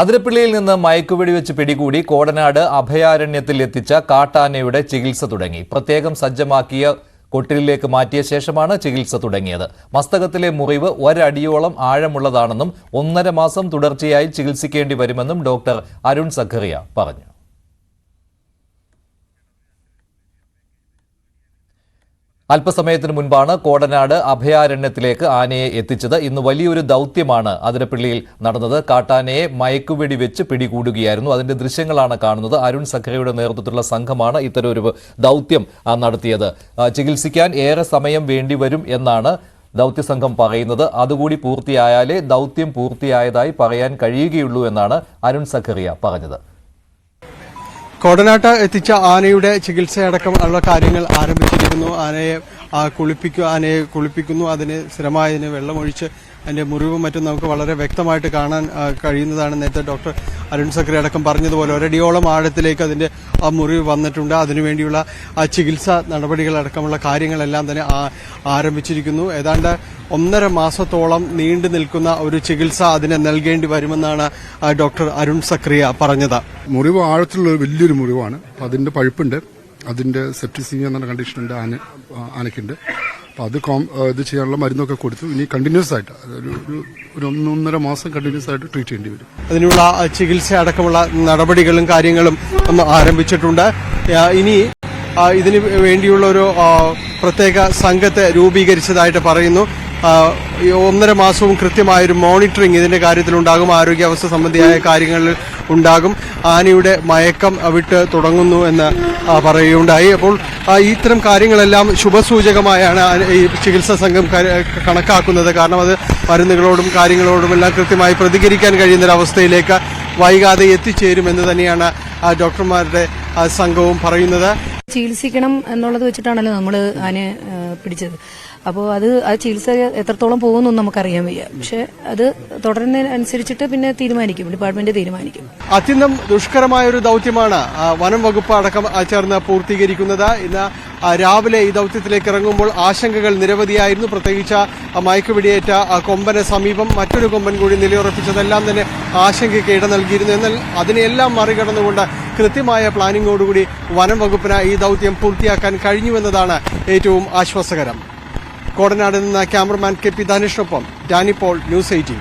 അതിരപ്പിള്ളിയിൽ നിന്ന് മയക്കുവെടിവെച്ച് പിടികൂടി കോടനാട് അഭയാരണ്യത്തിൽ എത്തിച്ച കാട്ടാനയുടെ ചികിത്സ തുടങ്ങി. പ്രത്യേകം സജ്ജമാക്കിയ കൊട്ടിലിലേക്ക് മാറ്റിയ ശേഷമാണ് ചികിത്സ തുടങ്ങിയത്. മസ്തകത്തിലെ മുറിവ് ഒരടിയോളം ആഴമുള്ളതാണെന്നും 1.5 മാസം തുടർച്ചയായി ചികിത്സിക്കേണ്ടി വരുമെന്നും ഡോക്ടർ അരുൺ സഖറിയ പറഞ്ഞു. അല്പസമയത്തിന് മുൻപാണ് കോടനാട് അഭയാരണ്യത്തിലേക്ക് ആനയെ എത്തിച്ചത്. ഇന്ന് വലിയൊരു ദൗത്യമാണ് അതിരപ്പിള്ളിയിൽ നടന്നത്. കാട്ടാനയെ മയക്കുവെടി വെച്ച് പിടികൂടുകയായിരുന്നു. അതിന്റെ ദൃശ്യങ്ങളാണ് കാണുന്നത്. അരുൺ സഖറിയുടെ നേതൃത്വത്തിലുള്ള സംഘമാണ് ഇത്തരമൊരു ദൗത്യം നടത്തിയത്. ചികിത്സിക്കാൻ ഏറെ സമയം വേണ്ടിവരും എന്നാണ് ദൗത്യസംഘം പറയുന്നത്. അതുകൂടി പൂർത്തിയായാലേ ദൗത്യം പൂർത്തിയായതായി പറയാൻ കഴിയുകയുള്ളൂ എന്നാണ് അരുൺ സഖറിയ പറഞ്ഞത്. കോടനാട്ട് എത്തിച്ച ആനയുടെ ചികിത്സയടക്കം ഉള്ള കാര്യങ്ങൾ ആരംഭിച്ചിരിക്കുന്നു. ആനയെ കുളിപ്പിക്കുന്നു. അതിന് സ്ഥിരമായി വെള്ളമൊഴിച്ച് അതിന്റെ മുറിവും മറ്റും നമുക്ക് വളരെ വ്യക്തമായിട്ട് കാണാൻ കഴിയുന്നതാണ്. നേരത്തെ ഡോക്ടർ അരുൺ സഖറിയ അടക്കം പറഞ്ഞതുപോലെ ഒരടിയോളം ആഴത്തിലേക്ക് അതിന്റെ ആ മുറിവ് വന്നിട്ടുണ്ട്. അതിനുവേണ്ടിയുള്ള ചികിത്സാ നടപടികളടക്കമുള്ള കാര്യങ്ങളെല്ലാം തന്നെ ആരംഭിച്ചിരിക്കുന്നു. ഏതാണ്ട് 1.5 മാസത്തോളം നീണ്ടു നിൽക്കുന്ന ഒരു ചികിത്സ അതിന് നൽകേണ്ടി വരുമെന്നാണ് ഡോക്ടർ അരുൺ സഖറിയ പറഞ്ഞത്. മുറിവ് ആഴത്തിലുള്ള വലിയൊരു മുറിവാണ്. അതിന്റെ പഴുപ്പുണ്ട്, അതിന്റെ സെപ്റ്റിസീമിയ എന്ന കണ്ടീഷനുണ്ട് ആനയ്ക്കുണ്ട്. അപ്പൊ അത് ഇത് ചെയ്യാനുള്ള മരുന്നൊക്കെ കൊടുത്തു. ഇനി കണ്ടിന്യൂസ് ആയിട്ട് ഒരു 1.5 മാസം കണ്ടിന്യൂസ് ആയിട്ട് ട്രീറ്റ് ചെയ്യേണ്ടി വരും. അതിനുള്ള ചികിത്സ അടക്കമുള്ള നടപടികളും കാര്യങ്ങളും ആരംഭിച്ചിട്ടുണ്ട്. ഇനി ഇതിന് വേണ്ടിയുള്ള ഒരു പ്രത്യേക സംഘത്തെ രൂപീകരിച്ചതായിട്ട് പറയുന്നു. 1.5 മാസവും കൃത്യമായൊരു മോണിറ്ററിംഗ് ഇതിന്റെ കാര്യത്തിലുണ്ടാകും. ആരോഗ്യാവസ്ഥ സംബന്ധിയായ കാര്യങ്ങളിൽ ഉണ്ടാകും. ആനയുടെ മയക്കം വിട്ട് തുടങ്ങുന്നു എന്ന് പറയുകയുണ്ടായി. അപ്പോൾ ഇത്തരം കാര്യങ്ങളെല്ലാം ശുഭസൂചകമായാണ് ഈ ചികിത്സാ സംഘം കണക്കാക്കുന്നത്. കാരണം അത് മരുന്നുകളോടും കാര്യങ്ങളോടുമെല്ലാം കൃത്യമായി പ്രതികരിക്കാൻ കഴിയുന്നൊരവസ്ഥയിലേക്ക് വൈകാതെ എത്തിച്ചേരുമെന്ന് തന്നെയാണ് ഡോക്ടർമാരുടെ സംഘവും പറയുന്നത്. ചികിത്സിക്കണം എന്നുള്ളത് വെച്ചിട്ടാണല്ലോ നമ്മൾ ആനയെ പിടിച്ചത്. അപ്പോൾ അത് ആ ചികിത്സ എത്രത്തോളം പോകുമെന്നൊന്നും നമുക്കറിയാൻ വയ്യ. പക്ഷെ അത് തുടരുന്നതിനനുസരിച്ചിട്ട് പിന്നെ ഡിപ്പാർട്ട്മെന്റ് തീരുമാനിക്കും. അത്യന്തം ദുഷ്കരമായ ഒരു ദൌത്യമാണ് വനം വകുപ്പ് അടക്കം ചേർന്ന് പൂർത്തീകരിക്കുന്നത്. ഇന്ന് രാവിലെ ഈ ദൌത്യത്തിലേക്ക് ഇറങ്ങുമ്പോൾ ആശങ്കകൾ നിരവധിയായിരുന്നു. പ്രത്യേകിച്ച് മയക്കുവെടിയേറ്റ കൊമ്പന് സമീപം മറ്റൊരു കൊമ്പൻ കൂടി നിലയുറപ്പിച്ചതെല്ലാം തന്നെ ആശങ്കയ്ക്ക് ഇട നൽകിയിരുന്നു. എന്നാൽ അതിനെല്ലാം മറികടന്നുകൊണ്ട് കൃത്യമായ പ്ലാനിങ്ങോടുകൂടി വനം വകുപ്പിന് ഈ ദൌത്യം പൂർത്തിയാക്കാൻ കഴിഞ്ഞുവെന്നതാണ് ഏറ്റവും ആശ്വാസകരം. കോടനാട് നിന്ന് ക്യാമറമാൻ KP ധനുഷിനൊപ്പം ഡാനി പോൾ, ന്യൂസ് 18.